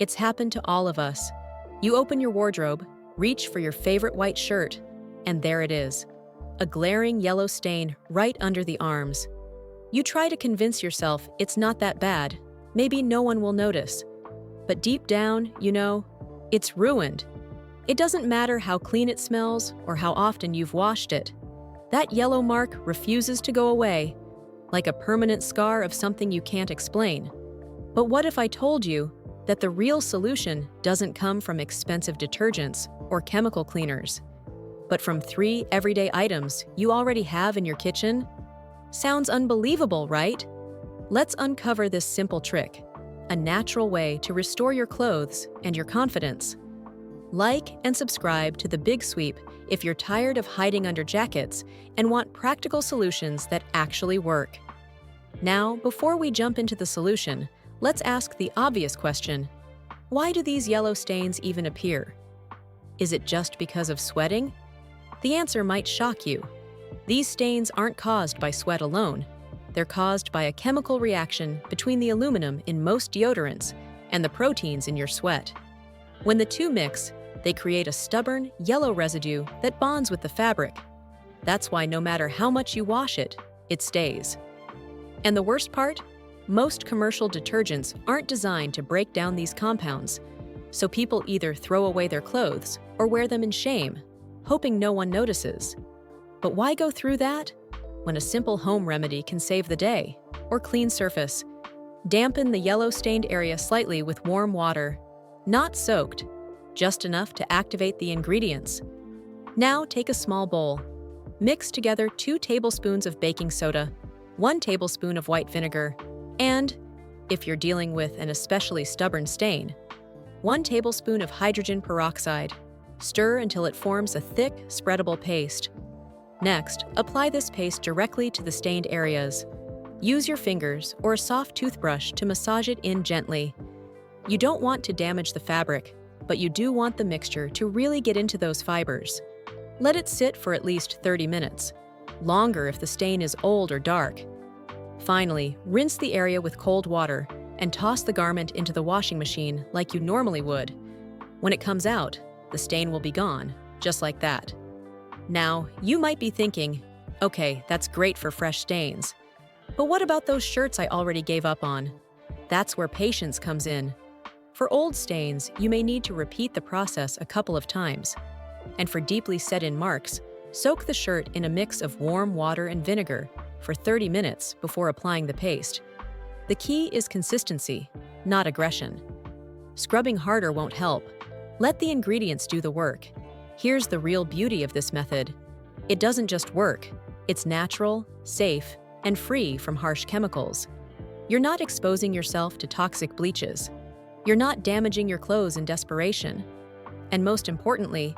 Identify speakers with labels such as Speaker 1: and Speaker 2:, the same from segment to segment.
Speaker 1: It's happened to all of us. You open your wardrobe, reach for your favorite white shirt, and there it is, a glaring yellow stain right under the arms. You try to convince yourself it's not that bad, maybe no one will notice. But deep down, it's ruined. It doesn't matter how clean it smells or how often you've washed it. That yellow mark refuses to go away, like a permanent scar of something you can't explain. But what if I told you that the real solution doesn't come from expensive detergents or chemical cleaners, but from 3 everyday items you already have in your kitchen? Sounds unbelievable, right? Let's uncover this simple trick, a natural way to restore your clothes and your confidence. Like and subscribe to The Big Sweep if you're tired of hiding under jackets and want practical solutions that actually work. Now, before we jump into the solution, let's ask the obvious question: why do these yellow stains even appear? Is it just because of sweating? The answer might shock you. These stains aren't caused by sweat alone. They're caused by a chemical reaction between the aluminum in most deodorants and the proteins in your sweat. When the two mix, they create a stubborn, yellow residue that bonds with the fabric. That's why no matter how much you wash it, it stays. And the worst part? Most commercial detergents aren't designed to break down these compounds, so people either throw away their clothes or wear them in shame, hoping no one notices. But why go through that when a simple home remedy can save the day? Or clean surface. Dampen the yellow-stained area slightly with warm water, not soaked, just enough to activate the ingredients. Now take a small bowl. Mix together 2 tablespoons of baking soda, 1 tablespoon of white vinegar, and, if you're dealing with an especially stubborn stain, 1 tablespoon of hydrogen peroxide. Stir until it forms a thick, spreadable paste. Next, apply this paste directly to the stained areas. Use your fingers or a soft toothbrush to massage it in gently. You don't want to damage the fabric, but you do want the mixture to really get into those fibers. Let it sit for at least 30 minutes, longer if the stain is old or dark. Finally, rinse the area with cold water and toss the garment into the washing machine like you normally would. When it comes out, the stain will be gone, just like that. Now, you might be thinking, okay, that's great for fresh stains. But what about those shirts I already gave up on? That's where patience comes in. For old stains, you may need to repeat the process a couple of times. And for deeply set-in marks, soak the shirt in a mix of warm water and vinegar for 30 minutes before applying the paste. The key is consistency, not aggression. Scrubbing harder won't help. Let the ingredients do the work. Here's the real beauty of this method. It doesn't just work. It's natural, safe, and free from harsh chemicals. You're not exposing yourself to toxic bleaches. You're not damaging your clothes in desperation. And most importantly,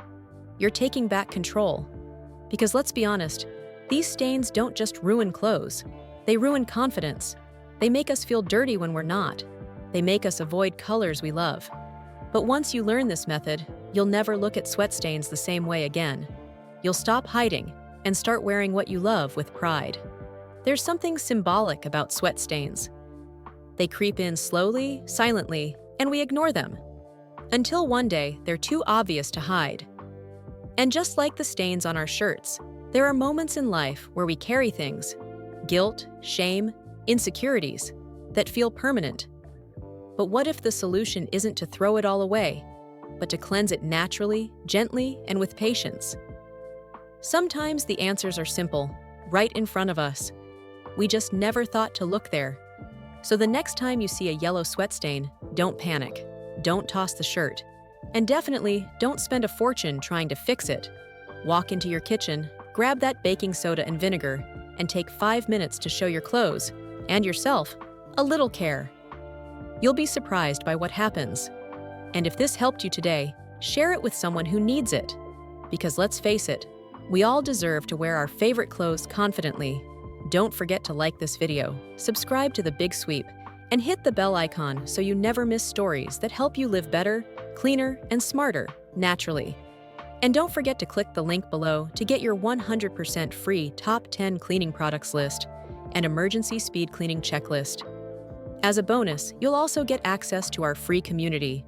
Speaker 1: you're taking back control. Because let's be honest, these stains don't just ruin clothes. They ruin confidence. They make us feel dirty when we're not. They make us avoid colors we love. But once you learn this method, you'll never look at sweat stains the same way again. You'll stop hiding and start wearing what you love with pride. There's something symbolic about sweat stains. They creep in slowly, silently, and we ignore them. Until one day, they're too obvious to hide. And just like the stains on our shirts, there are moments in life where we carry things, guilt, shame, insecurities, that feel permanent. But what if the solution isn't to throw it all away, but to cleanse it naturally, gently, and with patience? Sometimes the answers are simple, right in front of us. We just never thought to look there. So the next time you see a yellow sweat stain, don't panic. Don't toss the shirt. And definitely don't spend a fortune trying to fix it. Walk into your kitchen, grab that baking soda and vinegar, and take 5 minutes to show your clothes, and yourself, a little care. You'll be surprised by what happens. And if this helped you today, share it with someone who needs it. Because let's face it, we all deserve to wear our favorite clothes confidently. Don't forget to like this video, subscribe to The Big Sweep, and hit the bell icon so you never miss stories that help you live better, cleaner, and smarter, naturally. And don't forget to click the link below to get your 100% free top 10 cleaning products list and emergency speed cleaning checklist. As a bonus, you'll also get access to our free community